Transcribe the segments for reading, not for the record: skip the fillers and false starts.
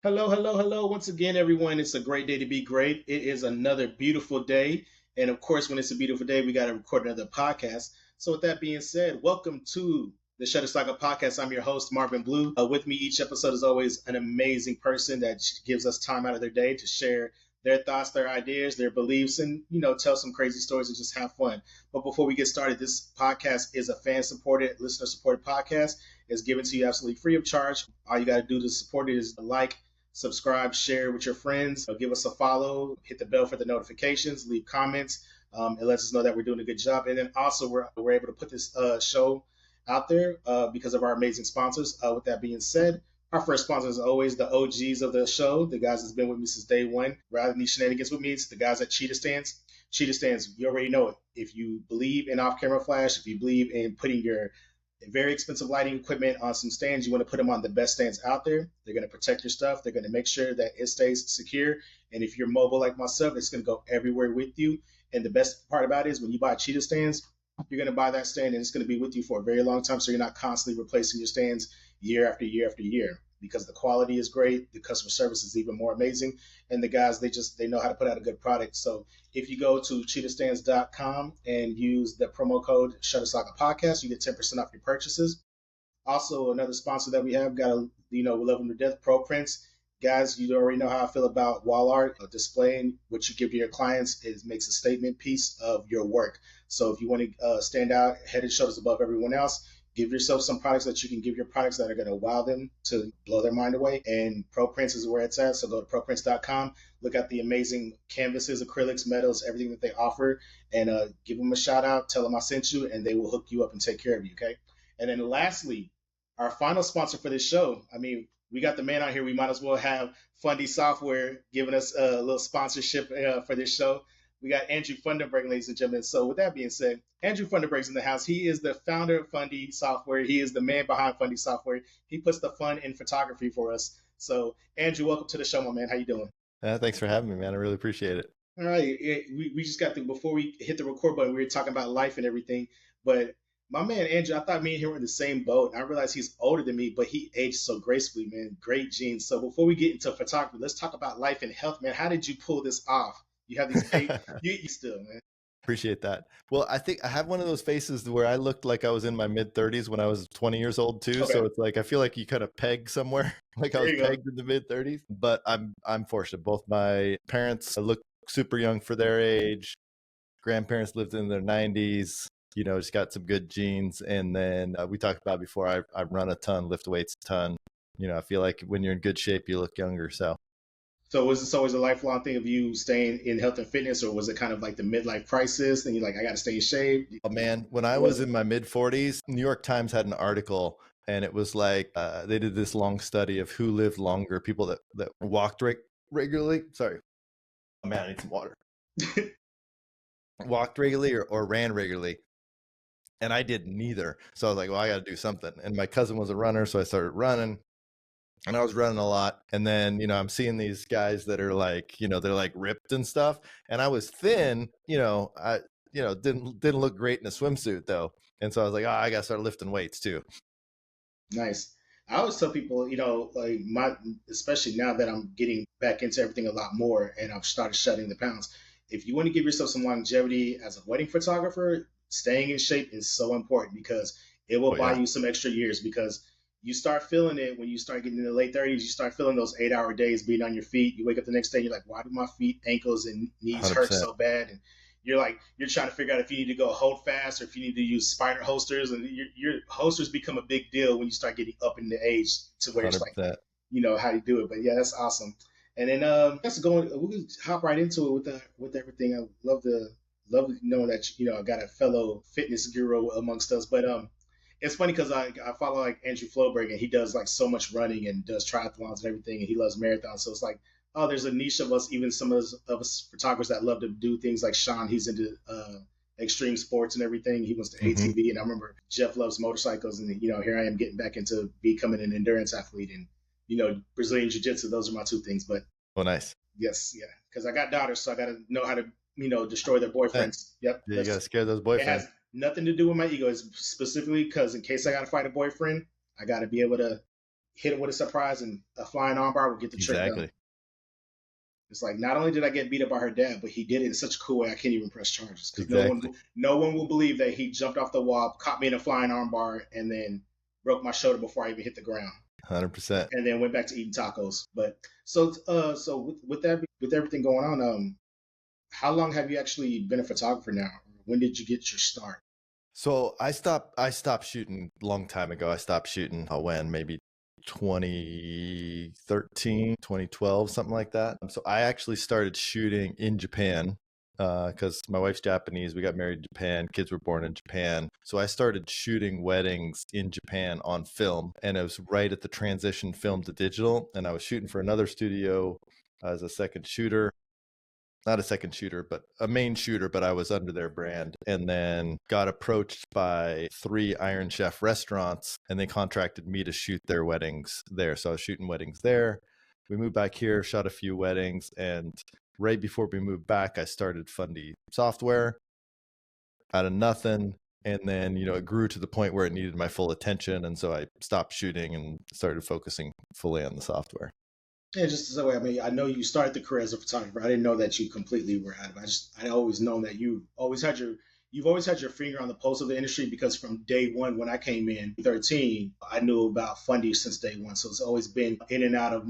Hello, hello, hello. Once again, everyone, it's a great day to be great. It is another beautiful day. And of course, when it's a beautiful day, we got to record another podcast. So, with that being said, welcome to the Shutter Saga Podcast. I'm your host, Marvin Blue. With me each episode is always an amazing person that gives us time out of their day to share their thoughts, their ideas, their beliefs, and, tell some crazy stories and just have fun. But before we get started, this podcast is a fan supported, listener supported podcast. It's given to you absolutely free of charge. All you got to do to support it is like, subscribe, share with your friends, give us a follow, hit the bell for the notifications, leave comments. It lets us know that we're doing a good job. And then also we're able to put this show out there because of our amazing sponsors. With that being said, our first sponsor is always the OGs of the show, the guys that's been with me since day one. Rather than these shenanigans with me, it's the guys at Cheetah Stands. Cheetah Stands, you already know it. If you believe in off-camera flash, if you believe in putting your very expensive lighting equipment on some stands, you want to put them on the best stands out there. They're going to protect your stuff. They're going to make sure that it stays secure. And if you're mobile like myself, it's going to go everywhere with you. And the best part about it is when you buy Cheetah stands, you're going to buy that stand and it's going to be with you for a very long time. So you're not constantly replacing your stands year after year after year, because the quality is great. The customer service is even more amazing. And the guys, they know how to put out a good product. So if you go to cheetahstands.com and use the promo code Shutter Saga Podcast, you get 10% off your purchases. Also, another sponsor that we have, we love them to death, Pro Prints. Guys, you already know how I feel about wall art. Displaying what you give to your clients makes a statement piece of your work. So if you want to stand out head and shoulders above everyone else, give yourself some products that you can give your products that are going to wow them, to blow their mind away. And Pro Prints is where it's at. So go to proprints.com, look at the amazing canvases, acrylics, metals, everything that they offer, and give them a shout out. Tell them I sent you, and they will hook you up and take care of you. Okay. And then lastly, our final sponsor for this show. I mean, we got the man out here. We might as well have Fundy Software giving us a little sponsorship for this show. We got Andrew Funderburg, ladies and gentlemen. So with that being said, Andrew Funderburg's in the house. He is the founder of Fundy Software. He is the man behind Fundy Software. He puts the fun in photography for us. So Andrew, welcome to the show, my man. How you doing? Thanks for having me, man. I really appreciate it. All right. We just got before we hit the record button, we were talking about life and everything. But my man, Andrew, I thought me and him were in the same boat. And I realized he's older than me, but he aged so gracefully, man. Great genes. So before we get into photography, let's talk about life and health, man. How did you pull this off? You have these you still, man. Appreciate that. Well, I think I have one of those faces where I looked like I was in my mid 30s when I was 20 years old too. Okay. So it's like I feel like you kind of peg somewhere, like I was pegged in the mid 30s. But I'm fortunate. Both my parents look super young for their age. Grandparents lived in their 90s. Just got some good genes. And then we talked about before, I run a ton, lift weights a ton. I feel like when you're in good shape, you look younger. So was this always a lifelong thing of you staying in health and fitness, or was it kind of like the midlife crisis and you're like, I got to stay in shape? Oh man, when I was in my mid 40s, New York Times had an article and it was like, they did this long study of who lived longer, people that walked regularly. Sorry. Oh man, I need some water. Walked regularly or ran regularly. And I did neither. So I was like, well, I got to do something. And my cousin was a runner. So I started running. And I was running a lot. And then, I'm seeing these guys that are like, they're like ripped and stuff. And I was thin, I didn't look great in a swimsuit though. And so I was like, I got to start lifting weights too. Nice. I always tell people, especially now that I'm getting back into everything a lot more and I've started shedding the pounds. If you want to give yourself some longevity as a wedding photographer, staying in shape is so important because it will buy you some extra years, because you start feeling it when you start getting in the late 30s. You start feeling those 8-hour days being on your feet. You wake up the next day, you're like, why do my feet, ankles, and knees 100%. Hurt so bad? And you're trying to figure out if you need to go hold fast or if you need to use spider holsters. And your holsters become a big deal when you start getting up in the age to where 100%. It's like, how you do it. But yeah, that's awesome. And then we'll hop right into it with everything. I love knowing that I got a fellow fitness guru amongst us. But it's funny because I follow like Andrew Funderburg, and he does like so much running and does triathlons and everything, and he loves marathons. So it's like, oh, there's a niche of us, even some of us photographers that love to do things like Sean. He's into extreme sports and everything. He wants to ATV, and I remember Jeff loves motorcycles, and here I am getting back into becoming an endurance athlete, and Brazilian jiu-jitsu. Those are my two things. But nice. Yes, yeah, because I got daughters, so I got to know how to destroy their boyfriends. Yep. Yeah, you got to scare those boyfriends. It has nothing to do with my ego. It's specifically because in case I got to fight a boyfriend, I got to be able to hit it with a surprise and a flying armbar would get the trick done. It's like, not only did I get beat up by her dad, but he did it in such a cool way I can't even press charges. Because no one will believe that he jumped off the wall, caught me in a flying armbar, and then broke my shoulder before I even hit the ground. 100%. And then went back to eating tacos. But so with everything going on, how long have you actually been a photographer now? When did you get your start? So I stopped shooting a long time ago. I stopped shooting maybe 2013, 2012, something like that. So I actually started shooting in Japan because my wife's Japanese. We got married in Japan. Kids were born in Japan. So I started shooting weddings in Japan on film. And it was right at the transition film to digital. And I was shooting for another studio as a second shooter. Not a second shooter, but a main shooter, but I was under their brand. And then got approached by 3 Iron Chef restaurants, and they contracted me to shoot their weddings there. So I was shooting weddings there. We moved back here, shot a few weddings, and right before we moved back, I started Fundy Software out of nothing. And then, it grew to the point where it needed my full attention. And so I stopped shooting and started focusing fully on the software. Yeah, just so I know you started the career as a photographer. I didn't know that you completely were out of it. I always known that you've always had your finger on the pulse of the industry, because from day one when I came in 13, I knew about Fundy since day one. So it's always been in and out of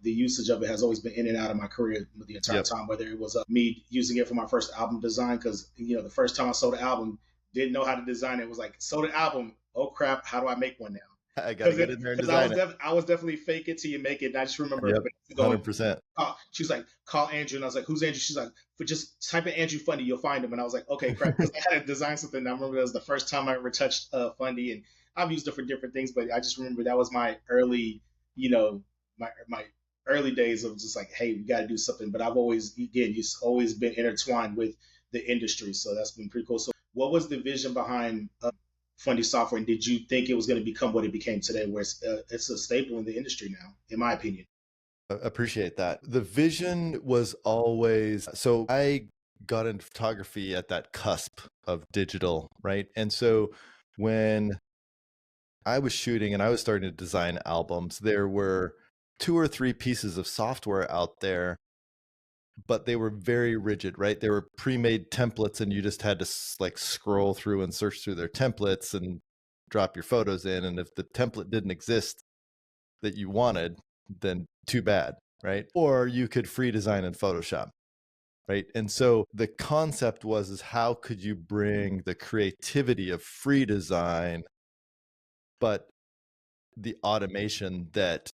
the usage of it has always been in and out of my career the entire time. Whether it was me using it for my first album design, because the first time I sold an album, didn't know how to design it. It was like, sold an album, oh crap, how do I make one now? I gotta get in there and design it. I was definitely fake it till you make it. And I just remember 100%. She was like, call Andrew. And I was like, who's Andrew? She's like, just type in Andrew Fundy, you'll find him. And I was like, okay, crap. Because I had to design something. And I remember that was the first time I ever touched Fundy. And I've used it for different things, but I just remember that was my early, my early days of just like, hey, we got to do something. But I've always been intertwined with the industry. So that's been pretty cool. So what was the vision behind Fundy Software, and did you think it was going to become what it became today, where it's a staple in the industry now, in my opinion? I appreciate that. The vision was always, so I got into photography at that cusp of digital, right? And so when I was shooting and I was starting to design albums, there were 2 or 3 pieces of software out there, but they were very rigid, right? They were pre-made templates, and you just had to scroll through and search through their templates and drop your photos in. And if the template didn't exist that you wanted, then too bad, right? Or you could free design in Photoshop, right? And so the concept is how could you bring the creativity of free design, but the automation that,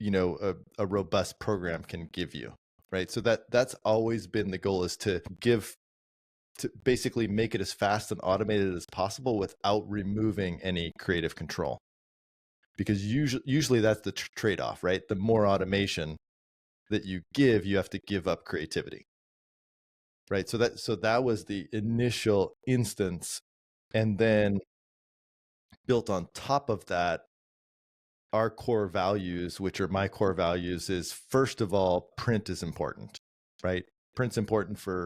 a robust program can give you. Right. So that's always been the goal, is to basically make it as fast and automated as possible without removing any creative control. Because usually that's the trade-off, right? The more automation that you have to give up creativity. Right. So that was the initial instance. And then built on top of that, our core values, which are my core values, is first of all, print is important, right? Print's important for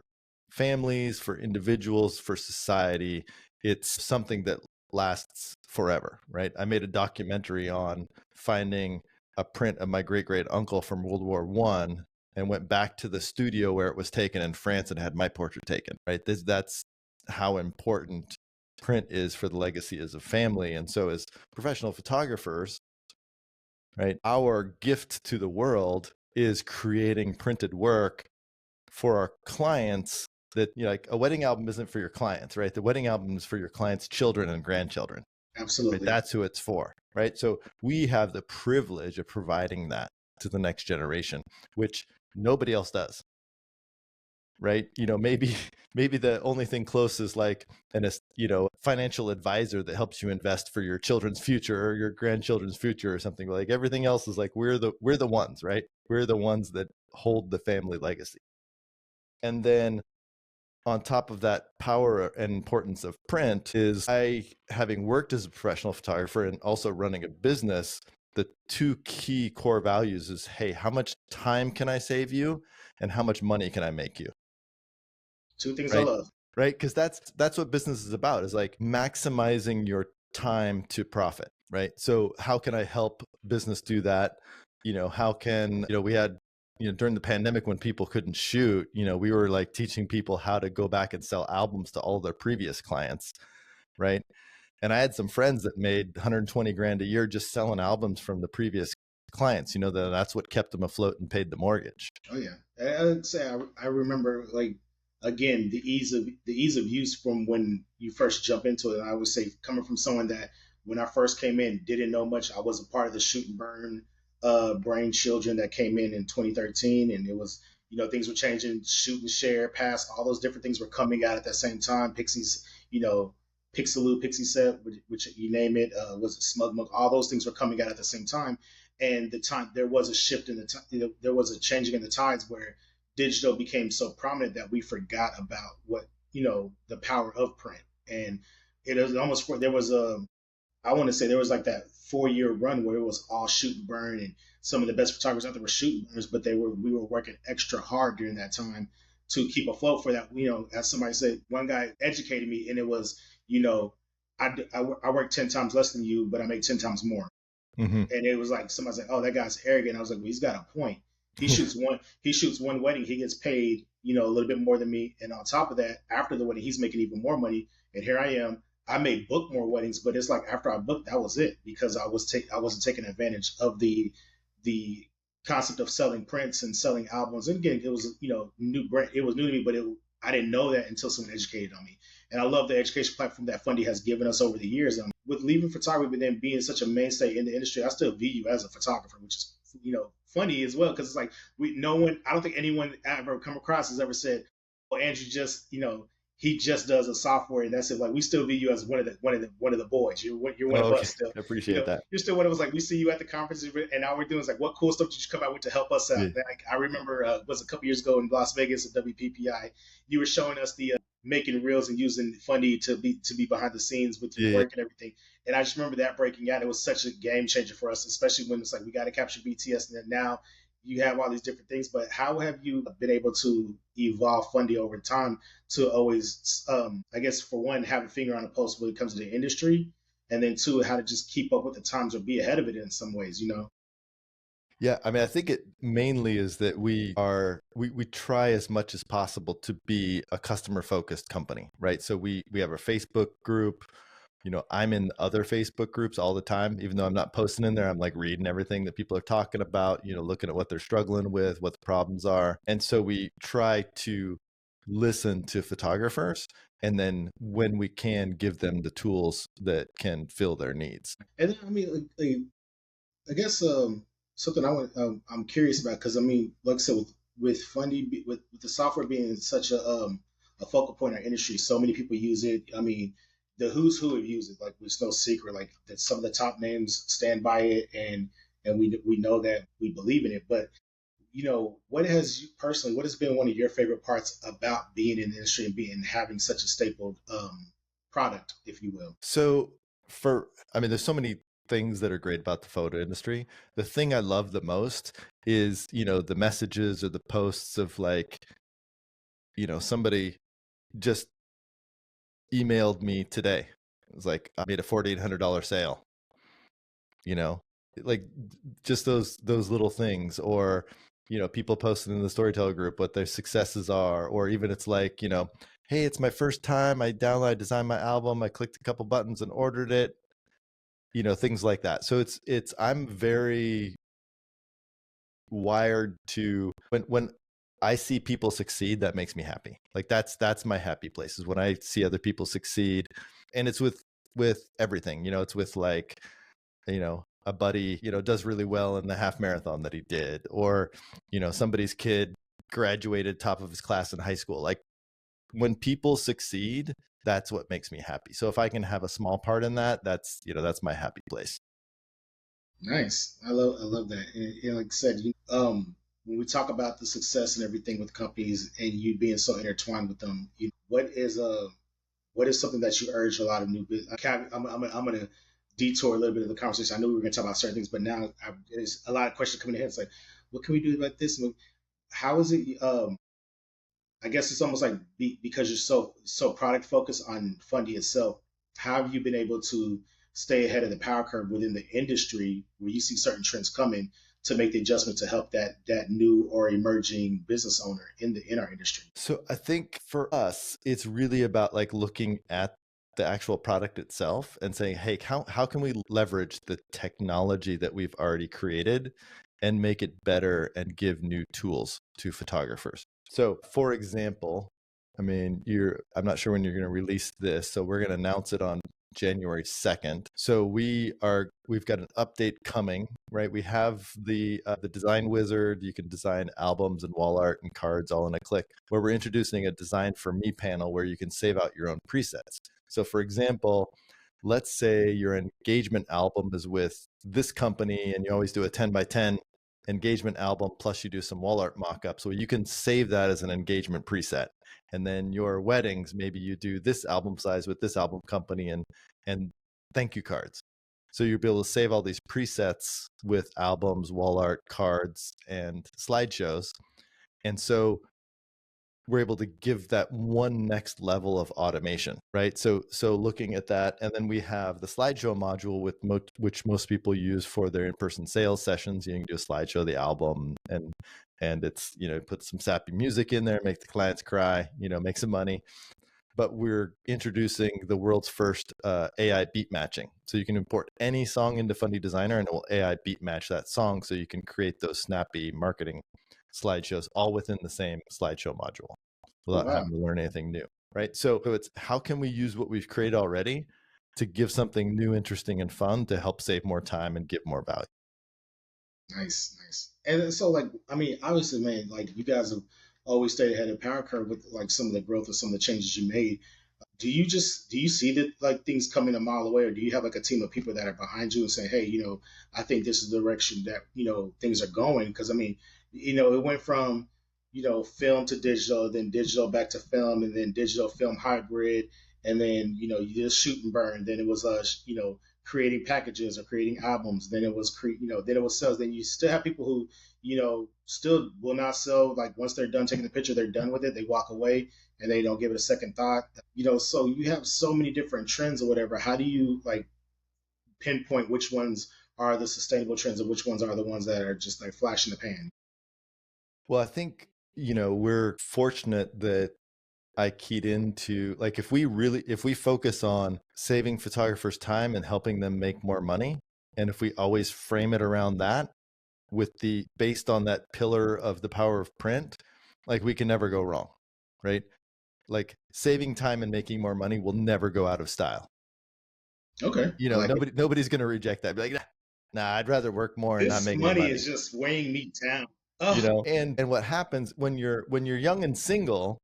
families, for individuals, for society. It's something that lasts forever, right? I made a documentary on finding a print of my great uncle from World War I and went back to the studio where it was taken in France and had my portrait taken, right? That's how important print is for the legacy as a family. And so as professional photographers, right, our gift to the world is creating printed work for our clients. That, like, a wedding album isn't for your clients, right? The wedding album is for your clients' children and grandchildren. Absolutely. Right? That's who it's for, right? So we have the privilege of providing that to the next generation, which nobody else does. Right. Maybe the only thing close is like financial advisor that helps you invest for your children's future or your grandchildren's future or something. Like, everything else is like, we're the ones, right? We're the ones that hold the family legacy. And then on top of that power and importance of print is, having worked as a professional photographer and also running a business, the 2 key core values is, hey, how much time can I save you and how much money can I make you? 2 things right? I love. Right? Because that's what business is about, is like maximizing your time to profit, right? So how can I help business do that? How can, we had, during the pandemic when people couldn't shoot, we were like teaching people how to go back and sell albums to all their previous clients. Right. And I had some friends that made 120 grand a year just selling albums from the previous clients, that's what kept them afloat and paid the mortgage. Oh yeah. I'd say I remember, like, again, the ease of use from when you first jump into it. I would say, coming from someone that when I first came in didn't know much. I wasn't part of the shoot and burn brain children that came in 2013, and it was, things were changing. Shoot and share, pass, all those different things were coming out at that same time. Pixies, Pixaloo, Pixie Set, which you name it, was it Smug Mug, all those things were coming out at the same time. And there was a shift in there was a changing in the tides where digital became so prominent that we forgot about what, the power of print. And it was almost, I want to say there was like that 4-year run where it was all shoot and burn, and some of the best photographers out there were shooting burners, but we were working extra hard during that time to keep afloat for that. As somebody said, one guy educated me, and it was, I work 10 times less than you, but I make 10 times more. Mm-hmm. And it was like, somebody's like, oh, that guy's arrogant. I was like, well, he's got a point. He shoots one wedding, he gets paid, a little bit more than me. And on top of that, after the wedding, he's making even more money. And here I am. I may book more weddings, but it's like after I booked, that was it, because I wasn't taking advantage of the concept of selling prints and selling albums. And again, it was, new brand. It was new to me, but I didn't know that until someone educated on me. And I love the education platform that Fundy has given us over the years. With leaving photography, but then being such a mainstay in the industry, I still view you as a photographer, which is, funny as well, because it's like I don't think anyone I've ever come across has ever said, well, Andrew just, he just does a software and that's it. Like, we still view you as one of the boys. You're one of us still. I appreciate that. You're still one of us. Like, we see you at the conferences, and all we're doing is like, what cool stuff did you come out with to help us out? Yeah. Like, I remember it was a couple years ago in Las Vegas at WPPI. You were showing us the making reels and using Fundy to be behind the scenes with your work and everything. And I just remember that breaking out. It was such a game changer for us, especially when it's like, we got to capture BTS, and then now you have all these different things. But how have you been able to evolve Fundy over time to always, I guess, for one, have a finger on the pulse when it comes to the industry, and then two, how to just keep up with the times or be ahead of it in some ways, Yeah, I mean, I think it mainly is that we try as much as possible to be a customer focused company, right? So we have a Facebook group. I'm in other Facebook groups all the time, even though I'm not posting in there. I'm like reading everything that people are talking about, looking at what they're struggling with, what the problems are. And so we try to listen to photographers, and then when we can, give them the tools that can fill their needs. And then, I mean, I guess something I'm curious about, because I mean, like I said, with Fundy, with the software being such a focal point in our industry, so many people use it. I mean, the who's who have used it. Like, it's no secret, like, that some of the top names stand by it, and we know that we believe in it. But what has been one of your favorite parts about being in the industry and having such a staple product, if you will? So there's so many things that are great about the photo industry. The thing I love the most is, the messages or the posts of like, somebody just emailed me today. It was like, I made a $4,800 sale, like just those little things, or, people posting in the storyteller group what their successes are, or even it's like, hey, it's my first time. I designed my album. I clicked a couple buttons and ordered it, things like that. So I'm very wired to, when I see people succeed, that makes me happy. Like, that's my happy place, is when I see other people succeed. And it's with everything, it's with like, a buddy, does really well in the half marathon that he did, or, somebody's kid graduated top of his class in high school. Like, when people succeed, that's what makes me happy. So if I can have a small part in that, that's my happy place. Nice. I love that. And like I said, when we talk about the success and everything with companies and you being so intertwined with them, what is something that you urge a lot of new business? I'm going to detour a little bit of the conversation. I knew we were going to talk about certain things, but now there's a lot of questions coming ahead. It's like, what can we do about this? How is it? I guess it's almost like because you're so product focused on Fundy itself. How have you been able to stay ahead of the power curve within the industry where you see certain trends coming to make the adjustment to help that new or emerging business owner in our industry? So I think for us, it's really about like looking at the actual product itself and saying, hey, how can we leverage the technology that we've already created and make it better and give new tools to photographers? So for example, I mean, I'm not sure when you're going to release this, so we're going to announce it on January 2nd. So we've got an update coming, right? We have the design wizard. You can design albums and wall art and cards all in a click, where we're introducing a design for me panel where you can save out your own presets. So for example, let's say your engagement album is with this company and you always do a 10 by 10 engagement album, plus you do some wall art mock-ups. So you can save that as an engagement preset. And then your weddings, maybe you do this album size with this album company and thank you cards. So you'll be able to save all these presets with albums, wall art, cards, and slideshows. And so we're able to give that one next level of automation, right? So looking at that, and then we have the slideshow module which most people use for their in-person sales sessions. You can do a slideshow of the album, and it's, put some sappy music in there, make the clients cry, make some money. But we're introducing the world's first AI beat matching. So you can import any song into Fundy Designer and it will AI beat match that song, so you can create those snappy marketing slideshows all within the same slideshow module without having to learn anything new, right? So it's how can we use what we've created already to give something new, interesting, and fun to help save more time and give more value. Nice. And so, like, I mean, obviously, man, like, you guys have always stayed ahead of power curve with like some of the growth of some of the changes you made. Do you see that like things coming a mile away, or do you have like a team of people that are behind you and say, hey, I think this is the direction that things are going? Because I mean, it went from film to digital, then digital back to film, and then digital film hybrid, and then you just shoot and burn. Then it was creating packages or creating albums. Then it was then it was sales. Then you still have people who still will not sell. Like once they're done taking the picture, they're done with it. They walk away and they don't give it a second thought. So you have so many different trends or whatever. How do you like pinpoint which ones are the sustainable trends and which ones are the ones that are just like flash in the pan? Well, I think we're fortunate that I keyed into, like, if we focus on saving photographers time and helping them make more money, and if we always frame it around that based on that pillar of the power of print, like, we can never go wrong, right? Like, saving time and making more money will never go out of style. Okay. Nobody's going to reject that. Be like, nah, I'd rather work more and not make money. Money is just weighing me down. And what happens when you're young and single,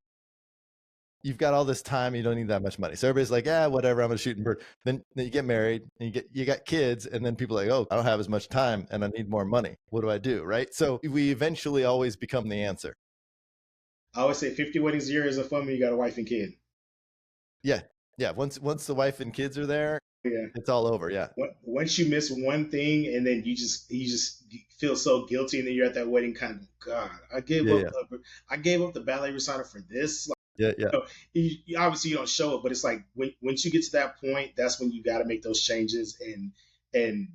you've got all this time, you don't need that much money. So everybody's like, yeah, whatever, I'm gonna shoot and bird. Then you get married and you got kids, and then people are like, oh, I don't have as much time and I need more money. What do I do? Right? So we eventually always become the answer. I always say 50 weddings a year is a fun when you got a wife and kid. Yeah. Once the wife and kids are there, it's all over. Yeah. Once you miss one thing, and then you just feel so guilty, and then you're at that wedding, kind of, God, I gave up the ballet recital for this. Like, you obviously you don't show it, but it's like once you get to that point, that's when you got to make those changes and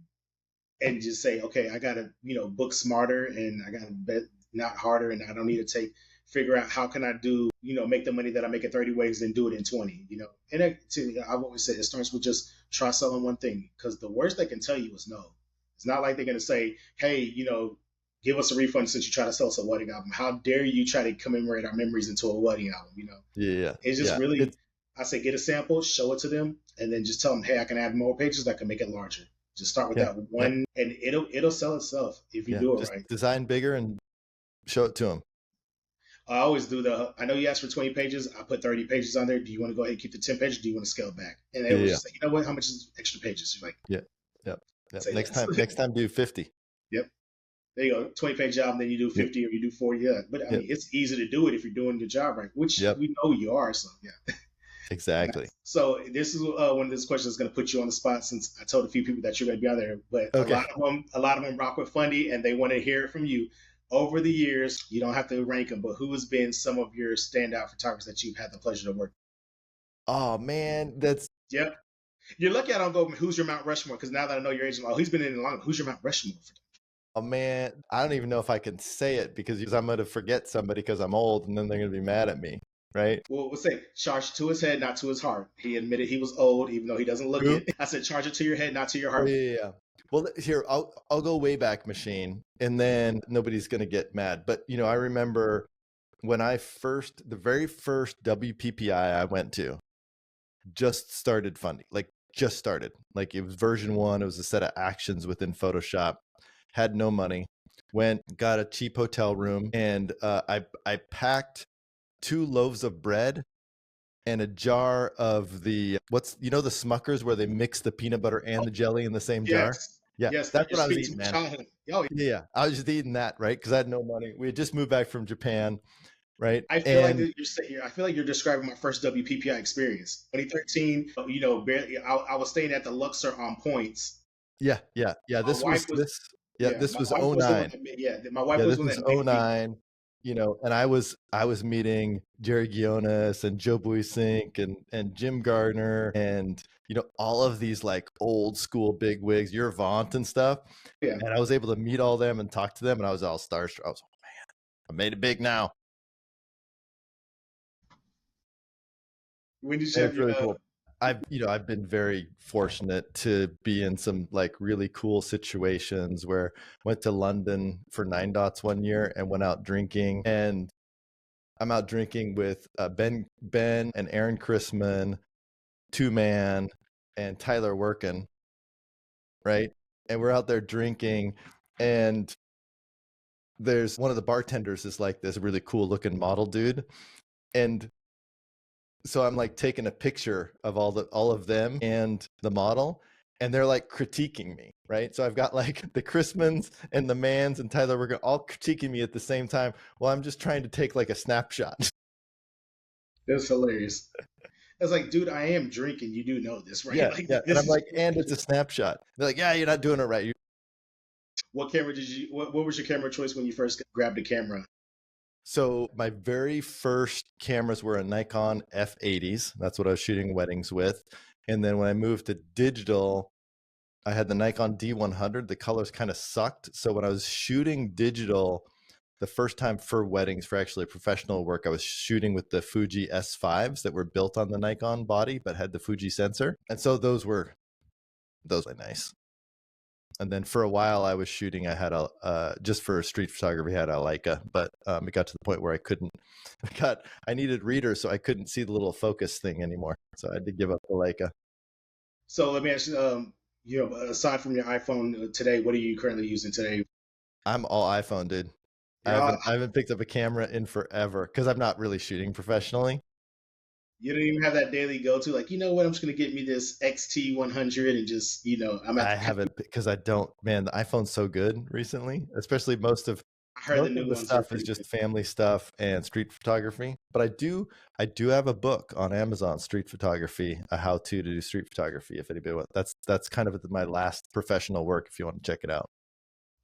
just say, okay, I got to book smarter, and I got to bet not harder, and I don't need to figure out how can I do, make the money that I make at 30 weddings and do it in 20, And I've always said it starts with just try selling one thing, because the worst they can tell you is no. It's not like they're going to say, hey, give us a refund since you try to sell us a wedding album. How dare you try to commemorate our memories into a wedding album, Yeah. It's just really, I say, get a sample, show it to them, and then just tell them, hey, I can add more pages, I can make it larger. Just start with that one, and it'll sell itself if you do it right. Design bigger and show it to them. I always do I know you asked for 20 pages. I put 30 pages on there. Do you want to go ahead and keep the 10 pages? Do you want to scale back? And they was just like, you know what? How much is extra pages? You're like, Next time do 50. Yep. There you go. 20-page album, then you do 50 or you do 40. Yeah. But I mean, it's easy to do it if you're doing the job right, which we know you are. So yeah. Exactly. So this is one of those questions that's going to put you on the spot, since I told a few people that you're going to be on there, but a lot of them rock with Fundy and they want to hear it from you. Over the years, you don't have to rank them, but who has been some of your standout photographers that you've had the pleasure to work with? Oh man, that's You're lucky I don't go, who's your Mount Rushmore? Because now that I know your age, I'm like, oh, he's been in it long. Who's your Mount Rushmore? Oh man, I don't even know if I can say it because I'm going to forget somebody because I'm old and then they're going to be mad at me, right? Well, we'll say charge to his head, not to his heart. He admitted he was old, even though he doesn't look it. I said charge it to your head, not to your Oh, heart. yeah. Well, here, I'll go way back machine and then nobody's going to get mad. But, I remember when the very first WPPI I went to just started Fundy, just started. Like it was version 1. It was a set of actions within Photoshop. Had no money. Got a cheap hotel room, and I packed 2 loaves of bread and a jar of the the Smuckers where they mix the peanut butter and the jelly in the same jar. Yeah, yes, that's what I was eating, man. Yeah, I was just eating that, right? Because I had no money. We had just moved back from Japan, right? I feel like you're describing my first WPPI experience. 2013, barely. I was staying at the Luxor on Points. Yeah. This was 09. My wife was 09. And I was meeting Jerry Gionis and Joe Buisink and Jim Gardner and all of these like old school big wigs, your Vaughn and stuff. Yeah. And I was able to meet all them and talk to them, and I was all starstruck. I was like, man, I made it big now. When did you have really cool. I've been very fortunate to be in some like really cool situations where I went to London for 9 Dots one year and went out drinking, and I'm out drinking with Ben and Aaron Chrisman, Two Man, and Tyler Workin, right? And we're out there drinking, and there's one of the bartenders is like this really cool looking model dude, and so I'm like taking a picture of all of them and the model, and they're like critiquing me, right? So I've got like the Chrismans and the Mans and Tyler Workin all critiquing me at the same time while I'm just trying to take like a snapshot. That's hilarious. I was like, dude, I am drinking. You do know this, right? Yeah, and I'm like, and it's a snapshot. They're like, yeah, you're not doing it right. What camera what was your camera choice when you first grabbed a camera? So my very first cameras were a Nikon F80s. That's what I was shooting weddings with. And then when I moved to digital, I had the Nikon D100. The colors kind of sucked. So when I was shooting digital, the first time for weddings, for actually professional work, I was shooting with the Fuji S5s that were built on the Nikon body, but had the Fuji sensor. And so those were nice. And then for a while I was shooting, I had just for street photography, I had a Leica, but it got to the point where I needed readers, so I couldn't see the little focus thing anymore. So I had to give up the Leica. So let me ask you, aside from your iPhone today, what are you currently using today? I'm all iPhone, dude. I haven't picked up a camera in forever because I'm not really shooting professionally. You don't even have that daily go-to, like, you know what, I'm just going to get me this XT100 and just, I haven't, because I don't, man, the iPhone's so good recently, especially most of the stuff is just family stuff and street photography. But I do have a book on Amazon, Street Photography, a how-to to do street photography. If anybody wants, that's kind of my last professional work if you want to check it out.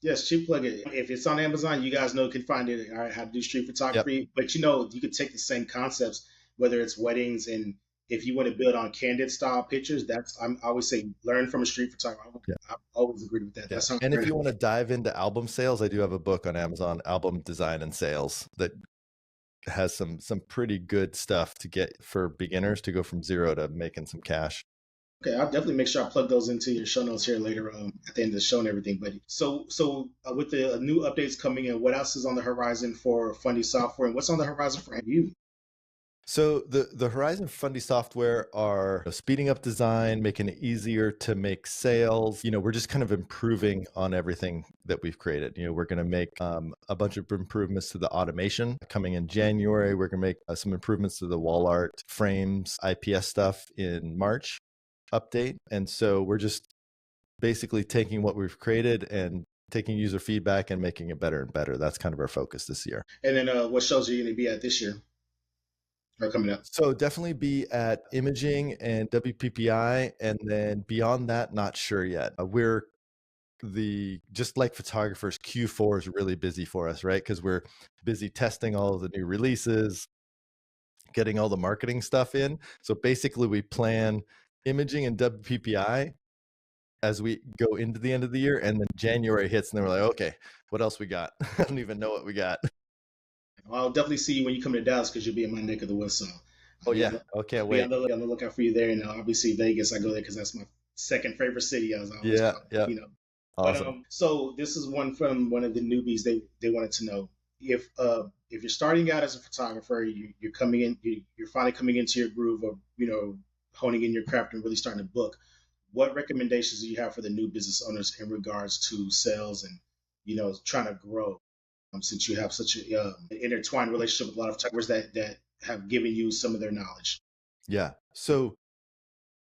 Yes, cheap plug it. If it's on Amazon, you guys can find it, all right, how to do street photography. Yep. But you could take the same concepts, whether it's weddings, and if you want to build on candid style pictures, I always say learn from a street photographer. Yeah. I always agree with that. Yeah. And if you want to dive into album sales, I do have a book on Amazon, Album Design and Sales, that has some pretty good stuff to get for beginners to go from zero to making some cash. Okay, I'll definitely make sure I plug those into your show notes here later at the end of the show and everything. But so with the new updates coming in, what else is on the horizon for Fundy Software, and what's on the horizon for you? So the horizon for Fundy Software are speeding up design, making it easier to make sales. We're just kind of improving on everything that we've created. We're going to make a bunch of improvements to the automation coming in January. We're going to make some improvements to the wall art, frames, IPS stuff in March update. And so we're just basically taking what we've created and taking user feedback and making it better and better. That's kind of our focus this year. And then what shows are you going to be at this year? Are coming up? So definitely be at Imaging and WPPI, and then beyond that, not sure yet. We're just like photographers, Q4 is really busy for us, right? Because we're busy testing all of the new releases, getting all the marketing stuff in. So basically we plan imaging and WPPI as we go into the end of the year, and then January hits and then we're like, okay, what else we got? I don't even know what we got. Well, I'll definitely see you when you come to Dallas because you'll be in my neck of the woods. So I can't wait. On the lookout for you there. And obviously Vegas, I go there because that's my second favorite city. As I always call it, you know. Awesome. But so this is one from one of the newbies. They wanted to know if you're starting out as a photographer, you're coming in, you're finally coming into your groove of honing in your craft and really starting to book. What recommendations do you have for the new business owners in regards to sales and trying to grow? Since you have such an intertwined relationship with a lot of photographers that have given you some of their knowledge. Yeah. So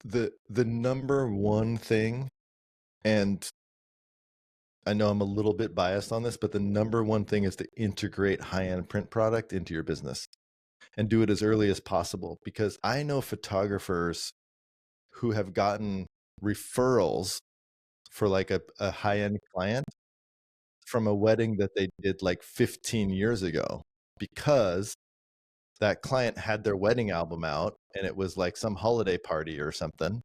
the number one thing, and I know I'm a little bit biased on this, but the number one thing is to integrate high-end print product into your business and do it as early as possible. Because I know photographers who have gotten referrals for like a high-end client from a wedding that they did like 15 years ago, because that client had their wedding album out and it was like some holiday party or something.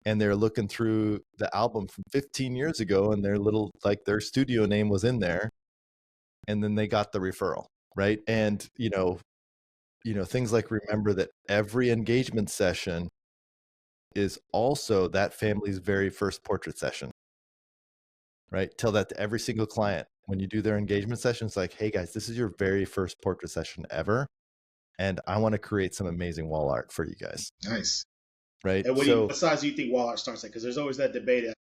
And they're looking through the album from 15 years ago and their studio name was in there. And then they got the referral, right? And, things like, remember that every engagement session is also that family's very first portrait session, right? Tell that to every single client. When you do their engagement sessions, like, hey guys, this is your very first portrait session ever. And I want to create some amazing wall art for you guys. Nice. Right. And what size do you think wall art starts at? Because there's always that debate.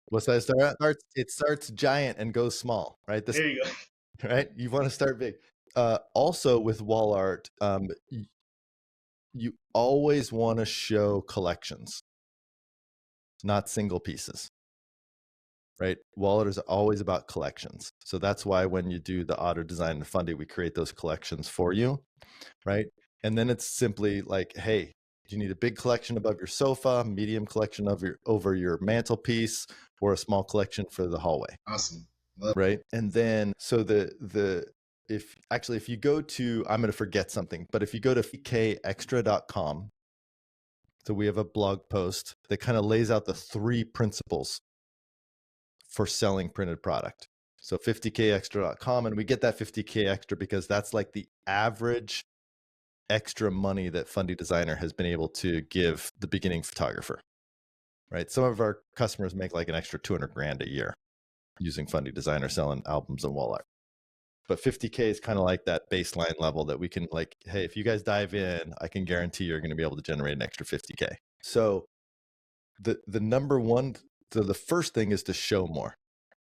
What size start at? It starts giant and goes small, right? There you go. Right. You want to start big. Also with wall art, you always want to show collections, not single pieces. Right. Wall art is always about collections. So that's why when you do the auto design and Fundy, we create those collections for you. Right. And then it's simply like, hey, do you need a big collection above your sofa, medium collection over your mantelpiece, or a small collection for the hallway? Awesome. Right. And then, so if you go to, I'm going to forget something, but if you go to fkextra.com, so we have a blog post that kind of lays out the 3 principles for selling printed product. So 50kextra.com, and we get that 50K extra because that's like the average extra money that Fundy Designer has been able to give the beginning photographer, right? Some of our customers make like an extra 200 grand a year using Fundy Designer, selling albums and wall art. But 50K is kind of like that baseline level that we can like, hey, if you guys dive in, I can guarantee you're going to be able to generate an extra 50K. So the number one, the first thing is to show more,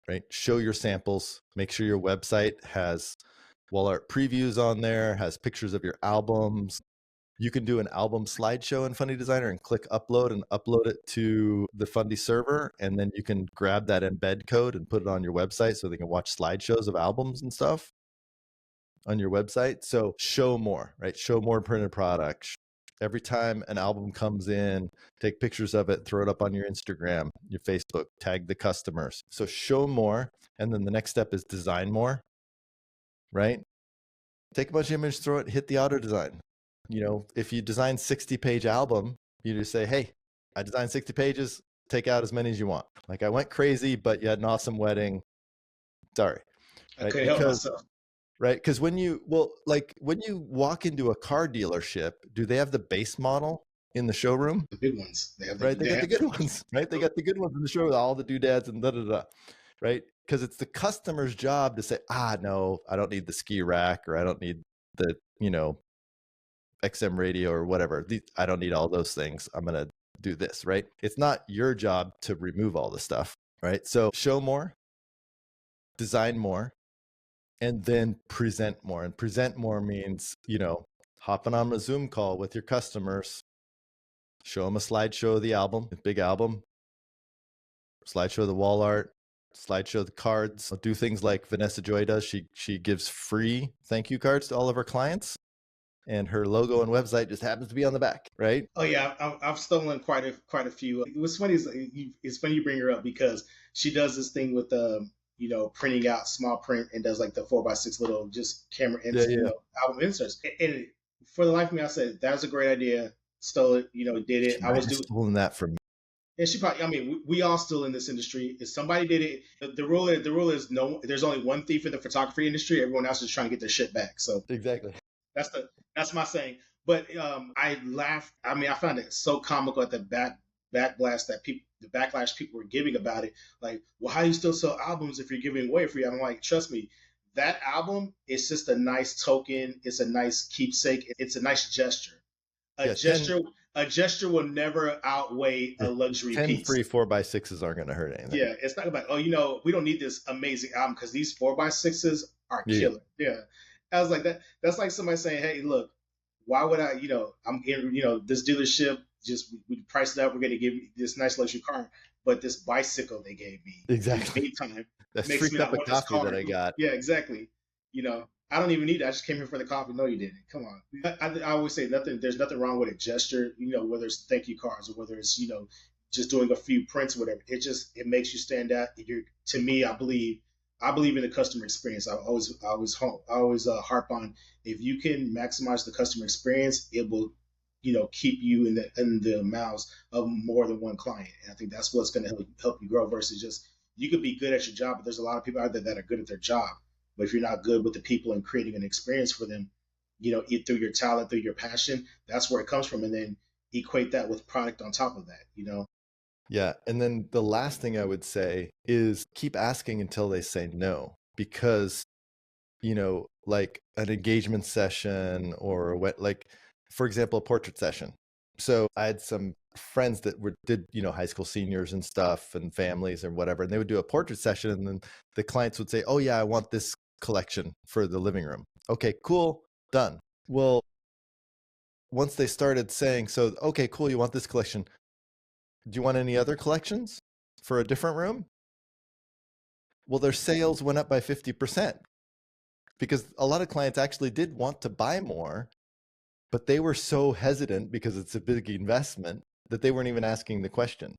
right? Show your samples, make sure your website has wall art previews on there, has pictures of your albums. You can do an album slideshow in Fundy Designer and click upload and upload it to the Fundy server. And then you can grab that embed code and put it on your website so they can watch slideshows of albums and stuff on your website. So show more, right? Show more printed product. Every time an album comes in, take pictures of it, throw it up on your Instagram, your Facebook, tag the customers. So show more. And then the next step is design more, right? Take a bunch of images, throw it, hit the auto design. If you design 60-page album, you just say, hey, I designed 60 pages, take out as many as you want. Like, I went crazy, but you had an awesome wedding. Sorry. Right? I couldn't help myself. Right. Because when you walk into a car dealership, do they have the base model in the showroom? The good ones. They got the good ones, right? They got the good ones in the show with all the doodads and da-da-da, right? Because it's the customer's job to say, no, I don't need the ski rack, or I don't need the, XM radio or whatever. I don't need all those things. I'm going to do this, right? It's not your job to remove all the stuff, right? So show more, design more, and then present more. And present more means, hopping on a Zoom call with your customers, show them a slideshow of the album, a big album, slideshow of the wall art, slideshow of the cards. I'll do things like Vanessa Joy does. She gives free thank you cards to all of her clients, and her logo and website just happens to be on the back, right? Oh yeah, I've stolen quite a few. What's funny is it's funny you bring her up because she does this thing with printing out small print and does like the 4x6 little just camera album inserts. And for the life of me, I said that was a great idea. stole it, did it. She I might was have doing. stolen that from me. And she probably. I mean, we all still in this industry. If somebody did it, the rule is no. There's only one thief in the photography industry. Everyone else is trying to get their shit back. So Exactly. that's my saying. But I laughed. I mean, I found it so comical at the backlash that people were giving about it. Like, well, how do you still sell albums if you're giving away free? I'm like, trust me, that album is just a nice token. It's a nice keepsake. It's a nice gesture. A gesture will never outweigh a luxury 10 piece. free 4x6s aren't going to hurt anything. Yeah, it's not like, we don't need this amazing album because these 4x6s are killer. Yeah. I was like that. That's like somebody saying, "Hey, look, why would I? I'm getting, this dealership just we priced it up. We're going to give you this nice luxury car, but this bicycle they gave me exactly. meantime That's makes free me cup not of want this coffee car." that I got. Yeah, exactly. I don't even need it. I just came here for the coffee. No, you didn't. Come on. I always say nothing. There's nothing wrong with a gesture. Whether it's thank you cards or whether it's just doing a few prints or whatever. It makes you stand out. To me, I believe in the customer experience. I always harp on, if you can maximize the customer experience, it will keep you in the mouths of more than one client. And I think that's what's going to help you grow versus just, you could be good at your job, but there's a lot of people out there that are good at their job. But if you're not good with the people and creating an experience for them, through your talent, through your passion, that's where it comes from. And then equate that with product on top of that, Yeah. And then the last thing I would say is keep asking until they say no, because, like an engagement session or like, for example, a portrait session. So I had some friends that did high school seniors and stuff and families or whatever, and they would do a portrait session, and then the clients would say, "Oh yeah, I want this collection for the living room." Okay, cool, done. Well, once they started saying, "So okay, cool, you want this collection? Do you want any other collections for a different room?" Well, their sales went up by 50% because a lot of clients actually did want to buy more, but they were so hesitant because it's a big investment that they weren't even asking the question,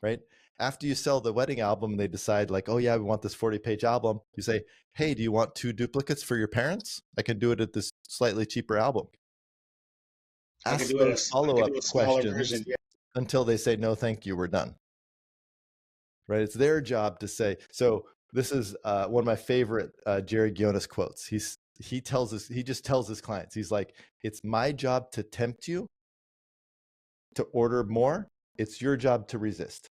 right? After you sell the wedding album, they decide like, "Oh yeah, we want this 40-page album." You say, "Hey, do you want 2 duplicates for your parents? I can do it at this slightly cheaper album." Ask those follow-up questions until they say, "No, thank you, we're done." Right? It's their job to say. So this is one of my favorite Jerry Gionis quotes. He just tells his clients, he's like, "It's my job to tempt you to order more. It's your job to resist.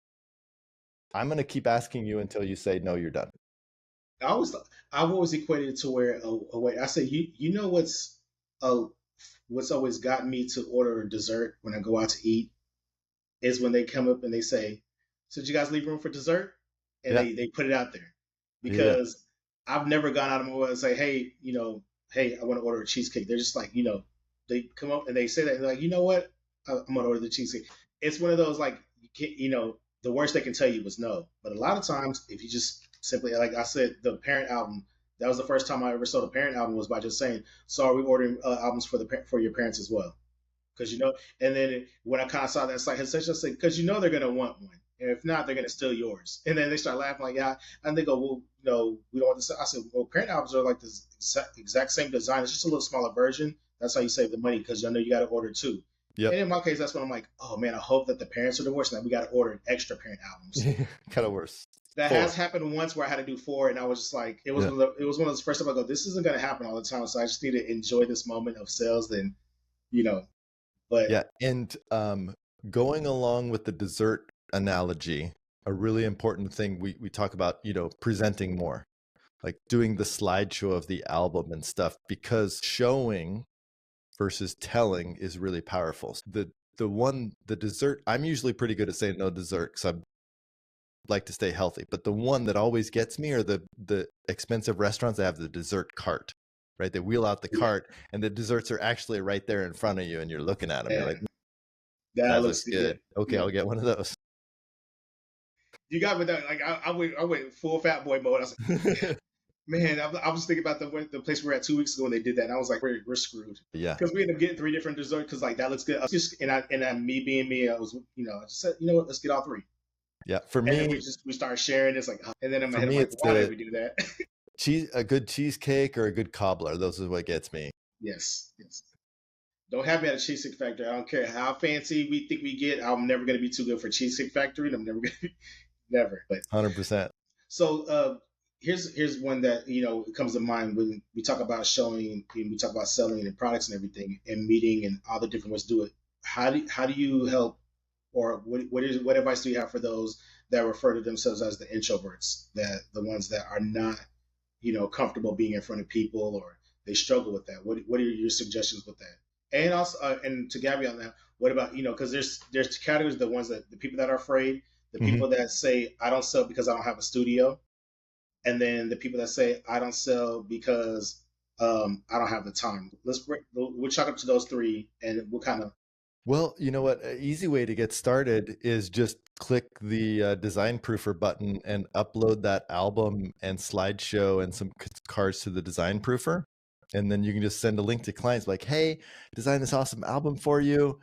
I'm going to keep asking you until you say, no, you're done." I've always equated it to where I say, what's always gotten me to order a dessert when I go out to eat is when they come up and they say, "So did you guys leave room for dessert?" And they put it out there, because I've never gone out of my way and say, "Hey, hey, I want to order a cheesecake." They're just like, they come up and they say that, and they're like, "You know what? I'm gonna order the cheesecake." It's one of those, like, you can't, the worst they can tell you was no. But a lot of times, if you just simply, like I said, the Parent album, that was the first time I ever sold a Parent album, was by just saying, "So are we ordering albums for your parents as well?" Because and then when I kind of saw that slight hesitation, I said, "Because they're gonna want one, and if not, they're gonna steal yours." And then they start laughing like, "Yeah," and they go, "Well, no, we don't want this." I said, "Well, Parent albums are like this exact same design. It's just a little smaller version. That's how you save the money, because I know you got to order 2." Yep. And in my case, that's when I'm like, "Oh man, I hope that the parents are the worst, and that we got to order extra Parent albums." Kind of worse. That 4 has happened once where I had to do 4, and I was just like, it was one of those first time I go, "This isn't going to happen all the time, so I just need to enjoy this moment of sales." Then, but yeah, and going along with the dessert analogy, a really important thing we talk about, presenting more, like doing the slideshow of the album and stuff, because showing versus telling is really powerful. The dessert, I'm usually pretty good at saying no dessert because I like to stay healthy, but the one that always gets me are the expensive restaurants that have the dessert cart, right? They wheel out the cart and the desserts are actually right there in front of you and you're looking at them. You're like, that looks good. Okay, I'll get one of those. You got me that. Like I went full fat boy mode. I was like, man, I was thinking about the place we were at 2 weeks ago when they did that, and I was like, we're screwed. Yeah. Because we ended up getting 3 different desserts because, like, that looks good. And me being me, I was, I just said, you know what, let's get all 3. Yeah, for me, and then we started sharing. It's like, and then in my head, I'm like, why did we do that? A good cheesecake or a good cobbler. Those is what gets me. Yes. Don't have me at a Cheesecake Factory. I don't care how fancy we think we get. I'm never going to be too good for Cheesecake Factory, and I'm never going to never. But 100%. So here's one that comes to mind when we talk about showing, and we talk about selling and products and everything, and meeting and all the different ways to do it. How do you help, or what advice do you have for those that refer to themselves as the introverts, that the ones that are not comfortable being in front of people, or they struggle with that? What are your suggestions with that? And also, and to Gabby on that, what about because there's categories, the ones that the people that are afraid, the people that say I don't sell because I don't have a studio, and then the people that say I don't sell because I don't have the time. We'll chalk up to those three, and we'll kind of. Well, you know what? An easy way to get started is just click the design proofer button and upload that album and slideshow and some cards to the design proofer. And then you can just send a link to clients like, hey, design this awesome album for you.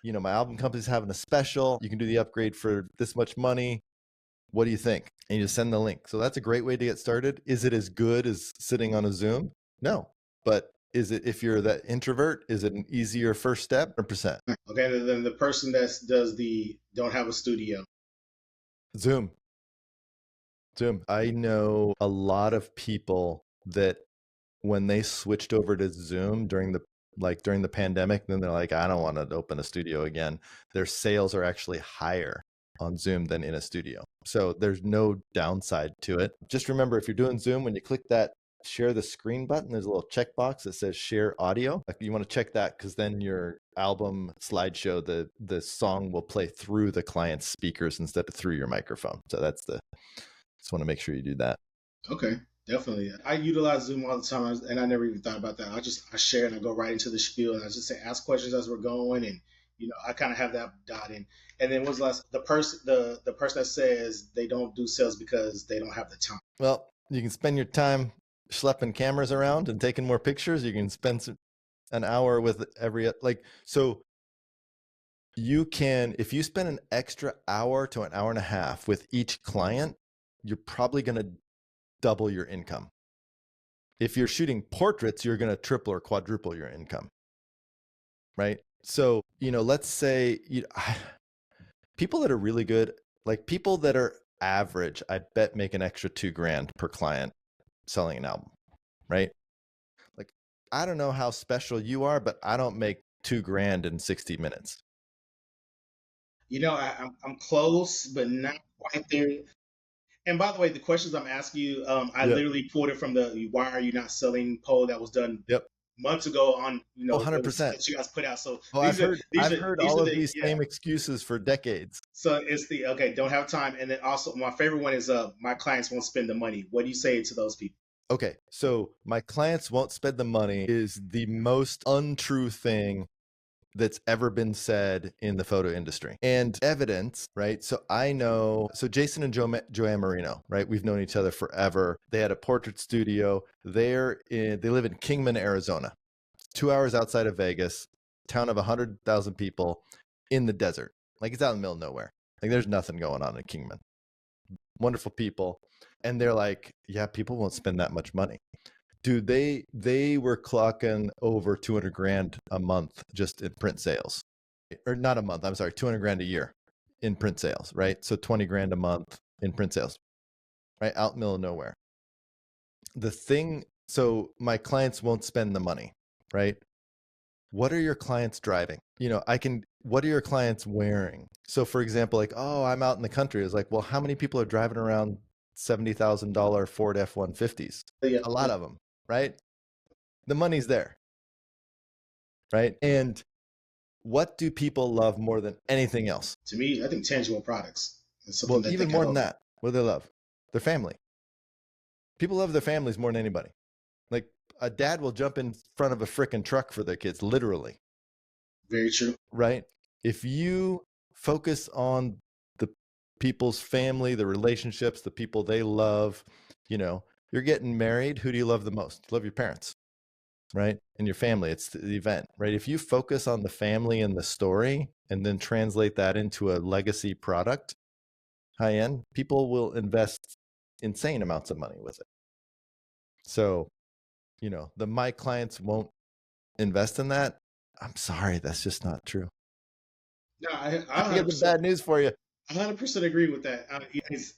My album company's having a special. You can do the upgrade for this much money. What do you think? And you just send the link. So that's a great way to get started. Is it as good as sitting on a Zoom? No. But is it, if you're that introvert, is it an easier first step? 100%. Okay, then the person that don't have a studio. Zoom. I know a lot of people that when they switched over to Zoom during the pandemic, then they're like, I don't want to open a studio again. Their sales are actually higher on Zoom than in a studio. So there's no downside to it. Just remember, if you're doing Zoom, when you click that share the screen button, there's a little checkbox that says share audio. You want to check that because then your album slideshow, the song will play through the client's speakers instead of through your microphone. So just want to make sure you do that. Okay. Definitely. I utilize Zoom all the time, and I never even thought about that. I share and I go right into the spiel, and I just say ask questions as we're going, and I kind of have that dot in. And then what's the last, the person that says they don't do sales because they don't have the time? Well, you can spend your time schlepping cameras around and taking more pictures. You can spend an hour with so you can, if you spend an extra hour to an hour and a half with each client, you're probably going to double your income. If you're shooting portraits, you're going to triple or quadruple your income, right? So, let's say people that are really good, like people that are average, I bet make an extra $2,000 per client selling an album, right? Like, I don't know how special you are, but I don't make $2,000 in 60 minutes. I'm close, but not quite there. And by the way, the questions I'm asking you, I literally pulled it from the "Why Are You Not Selling" poll that was done months ago on 100% that you guys put out. So I've heard all of these same excuses for decades. So it's don't have time, and then also my favorite one is my clients won't spend the money. What do you say to those people? Okay, so my clients won't spend the money is the most untrue thing that's ever been said in the photo industry, and evidence, right? So Jason and Joanne Marino, right? We've known each other forever. They had a portrait studio. They live in Kingman, Arizona, 2 hours outside of Vegas, town of 100,000 people in the desert. Like, it's out in the middle of nowhere. Like, there's nothing going on in Kingman. Wonderful people. And they're like, yeah, people won't spend that much money. Dude, they were clocking over $200,000 a month just in print sales, or not a month. I'm sorry, $200,000 a year in print sales, right? So $20,000 a month in print sales, right? Out in the middle of nowhere. So my clients won't spend the money, right? What are your clients driving? What are your clients wearing? So for example, like, oh, I'm out in the country. It's like, well, how many people are driving around $70,000 Ford F-150s? A lot of them. Right? The money's there. Right? And what do people love more than anything else? To me, I think tangible products. Well, even more than that, what do they love? Their family. People love their families more than anybody. Like, a dad will jump in front of a frickin' truck for their kids, literally. Very true. Right? If you focus on the people's family, the relationships, the people they love, you're getting married. Who do you love the most? You love your parents, right? And your family. It's the event, right? If you focus on the family and the story and then translate that into a legacy product, high end, people will invest insane amounts of money with it. So, my clients won't invest in that. I'm sorry, that's just not true. No, I get the bad news for you. 100% agree with that.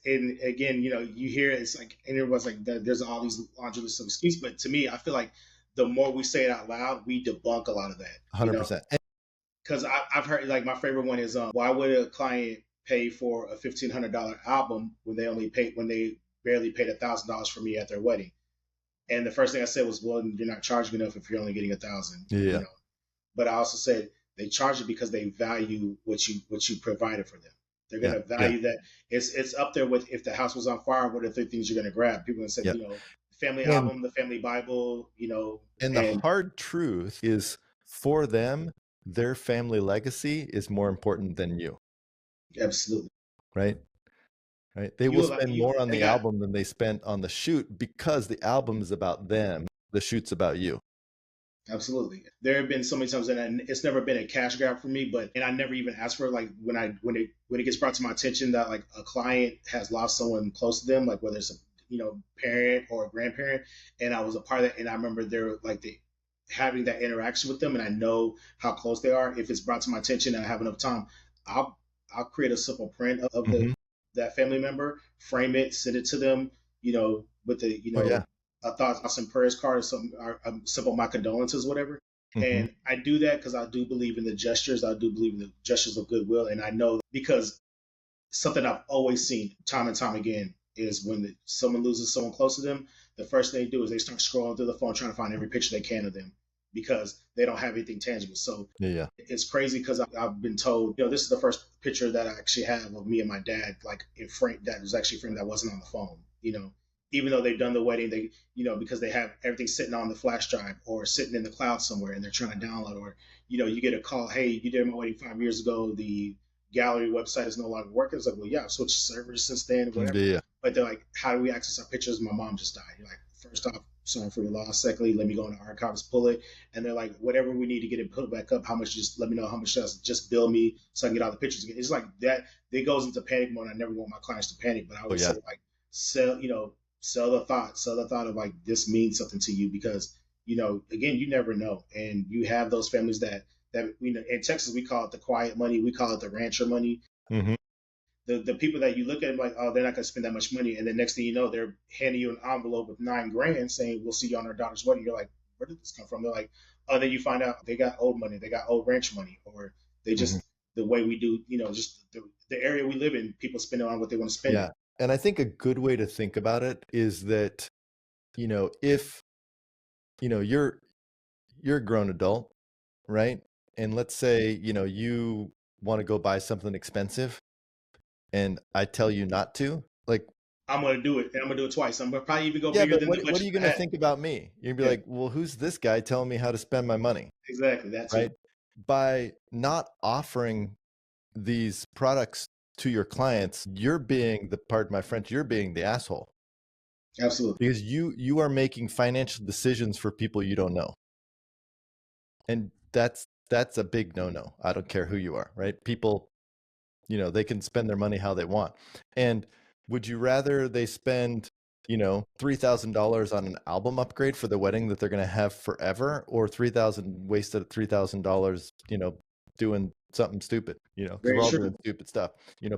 And again, you hear it's like, and everyone's like, there's all these laundry lists of excuses. But to me, I feel like the more we say it out loud, we debunk a lot of that. 100%. Because I've heard, like, my favorite one is, why would a client pay for a $1,500 album when they barely paid $1,000 for me at their wedding? And the first thing I said was, well, you're not charging enough if you're only getting $1,000. Yeah. But I also said they charge it because they value what you provided for them. They're going to value that. It's up there with, if the house was on fire, what are the things you're going to grab? People are going to say, the family album, the family Bible, And the hard truth is, for them, their family legacy is more important than you. Absolutely. Right? They will spend more on the album than they spent on the shoot, because the album is about them. The shoot's about you. Absolutely. There have been so many times, and it's never been a cash grab for me, and I never even asked for it. Like, when it gets brought to my attention that, like, a client has lost someone close to them, like whether it's a parent or a grandparent, and I was a part of that, and I remember they're like having that interaction with them, and I know how close they are. If it's brought to my attention and I have enough time, I'll create a simple print of that family member, frame it, send it to them, with the a thoughts and prayers card or something, or simple my condolences, whatever. And I do that because I do believe in the gestures. I do believe in the gestures of goodwill. And I know, because something I've always seen time and time again is, when someone loses someone close to them, the first thing they do is they start scrolling through the phone trying to find every picture they can of them, because they don't have anything tangible. So it's crazy, because I've been told, this is the first picture that I actually have of me and my dad, like, in frame, that was actually framed, that wasn't on the phone, even though they've done the wedding, they, because they have everything sitting on the flash drive or sitting in the cloud somewhere, and they're trying to download, or, you get a call, hey, you did my wedding 5 years ago, the gallery website is no longer working. It's like, well, yeah, I've switched servers since then, whatever. But they're like, how do we access our pictures? My mom just died. You're like, first off, sorry for your loss. Secondly, let me go into archives, pull it. And they're like, whatever we need to get it put back up, how much, just let me know how much, just bill me so I can get all the pictures again. It's like that. It goes into panic mode. I never want my clients to panic, but I always say, like, sell the thought of, like, this means something to you, because, again, you never know. And you have those families that, in Texas, we call it the quiet money. We call it the rancher money. The people that you look at, like, oh, they're not going to spend that much money. And the next thing you know, they're handing you an envelope with $9,000 saying, we'll see you on our daughter's wedding. You're like, where did this come from? They're like, oh, then you find out they got old money. They got old ranch money, or they just, the way we do, just the area we live in, people spend it on what they want to spend. Yeah. And I think a good way to think about it is that, if, you're a grown adult, right? And let's say, you want to go buy something expensive, and I tell you not to, like, I'm going to do it, and I'm going to do it twice. I'm going to probably even go bigger than what are you going to think about me? You'd be like, well, who's this guy telling me how to spend my money? Exactly. That's right. By not offering these products to your clients, you're being pardon my French, you're being the asshole. Absolutely. Because you are making financial decisions for people you don't know. And that's a big no-no. I don't care who you are, right? People, they can spend their money how they want. And would you rather they spend, $3,000 on an album upgrade for the wedding that they're going to have forever, or wasted $3,000, doing something stupid, because we're all doing stupid stuff,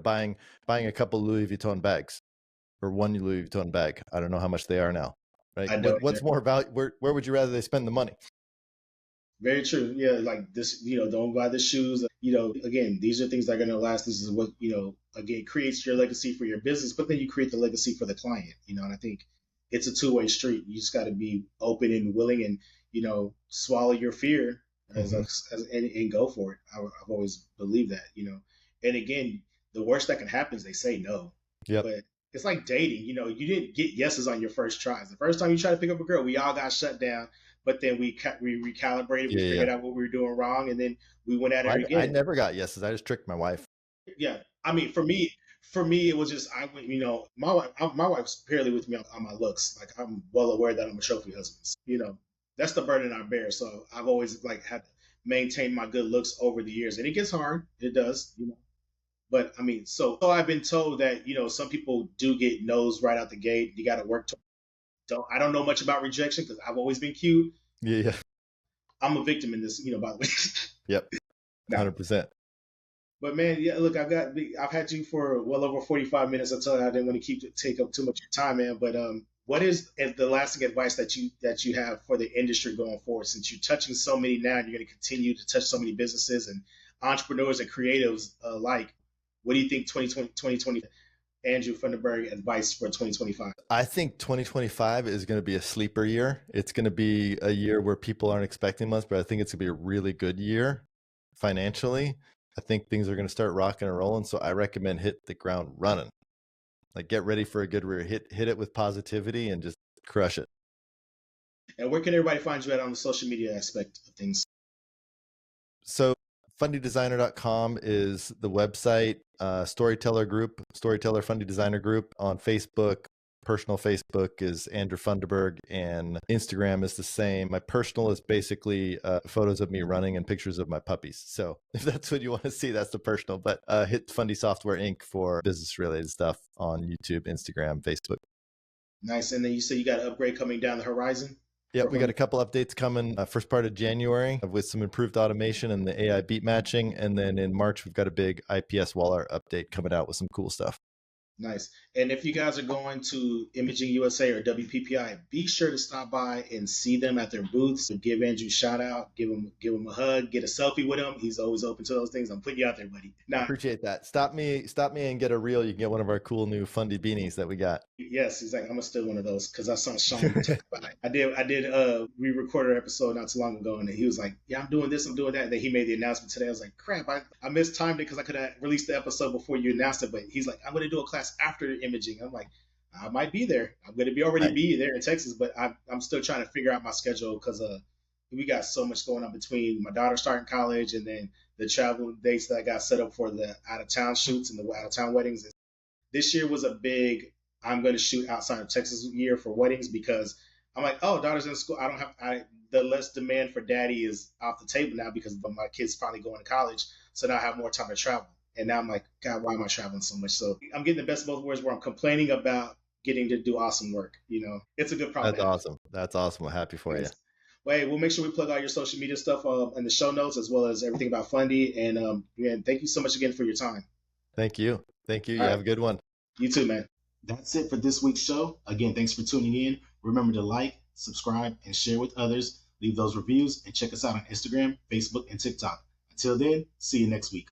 buying a couple Louis Vuitton bags, or one Louis Vuitton bag. I don't know how much they are now, right? What's more value? Where would you rather they spend the money? Very true. Yeah, like this, don't buy the shoes. Again, these are things that are going to last. This is what, again, creates your legacy for your business, but then you create the legacy for the client, and I think it's a two-way street. You just got to be open and willing, and, swallow your fear and go for it. I've always believed that, and again, the worst that can happen is they say no. Yeah. But it's like dating, you didn't get yeses on your first tries. The first time you try to pick up a girl, we all got shut down. But then we recalibrated, we figured out what we were doing wrong, and then we went at it again. I never got yeses. I just tricked my wife. Yeah, I mean, for me, it was just, I went, my wife's purely with me on my looks. Like, I'm well aware that I'm a trophy husband. That's the burden I bear. So I've always, like, had to maintain my good looks over the years, and it gets hard. It does, But I mean, so I've been told that some people do get no's right out the gate. You got to work. I don't know much about rejection because I've always been cute. Yeah. I'm a victim in this, by the way. Yep. 100%. But man, yeah, look, I've had you for well over 45 minutes. I told you I didn't want to take up too much of your time, man. But what is the lasting advice that you have for the industry going forward? Since you're touching so many now, and you're going to continue to touch so many businesses and entrepreneurs and creatives alike. What do you think 2020 Andrew Funderburg advice for 2025? I think 2025 is going to be a sleeper year. It's going to be a year where people aren't expecting much, but I think it's going to be a really good year financially. I think things are going to start rocking and rolling. So I recommend hit the ground running. Like, get ready for a good year. Hit it with positivity and just crush it. And where can everybody find you at on the social media aspect of things? So fundydesigner.com is the website. Storyteller Fundy Designer Group on Facebook. Personal Facebook is Andrew Funderburg, and Instagram is the same. My personal is basically photos of me running and pictures of my puppies. So if that's what you want to see, that's the personal. But hit Fundy Software Inc. for business-related stuff on YouTube, Instagram, Facebook. Nice. And then you said you got an upgrade coming down the horizon? Yeah, we got a couple updates coming first part of January with some improved automation and the AI beat matching. And then in March, we've got a big IPS wall art update coming out with some cool stuff. Nice. And if you guys are going to Imaging USA or WPPI, be sure to stop by and see them at their booths. Give Andrew a shout out, give him a hug, get a selfie with him. He's always open to those things. I'm putting you out there, buddy. Now, appreciate that. Stop me and get a reel. You can get one of our cool new Fundy beanies that we got. Yes, he's like, I'm gonna steal one of those because I saw Sean talk about it. I did we recorded an episode not too long ago, and he was like, yeah, I'm doing this, I'm doing that. And then he made the announcement today. I was like, crap, I mistimed it because I could have released the episode before you announced it. But he's like, I'm gonna do a class after the imaging. I'm like, I might be there. I'm going to be there in Texas, but I'm still trying to figure out my schedule because we got so much going on between my daughter starting college and then the travel dates that I got set up for the out of town shoots and the out of town weddings. This year was a big I'm going to shoot outside of Texas year for weddings because I'm like, oh, daughter's in school. The less demand for daddy is off the table now because my kids finally going to college, so now I have more time to travel. And now I'm like, God, why am I traveling so much? So I'm getting the best of both worlds where I'm complaining about getting to do awesome work. It's a good problem. That's awesome. That's awesome. I'm happy for you. Well, hey, we'll make sure we plug all your social media stuff in the show notes as well as everything about Fundy. And thank you so much again for your time. Thank you. You have a good one. You too, man. That's it for this week's show. Again, thanks for tuning in. Remember to like, subscribe, and share with others. Leave those reviews and check us out on Instagram, Facebook, and TikTok. Until then, see you next week.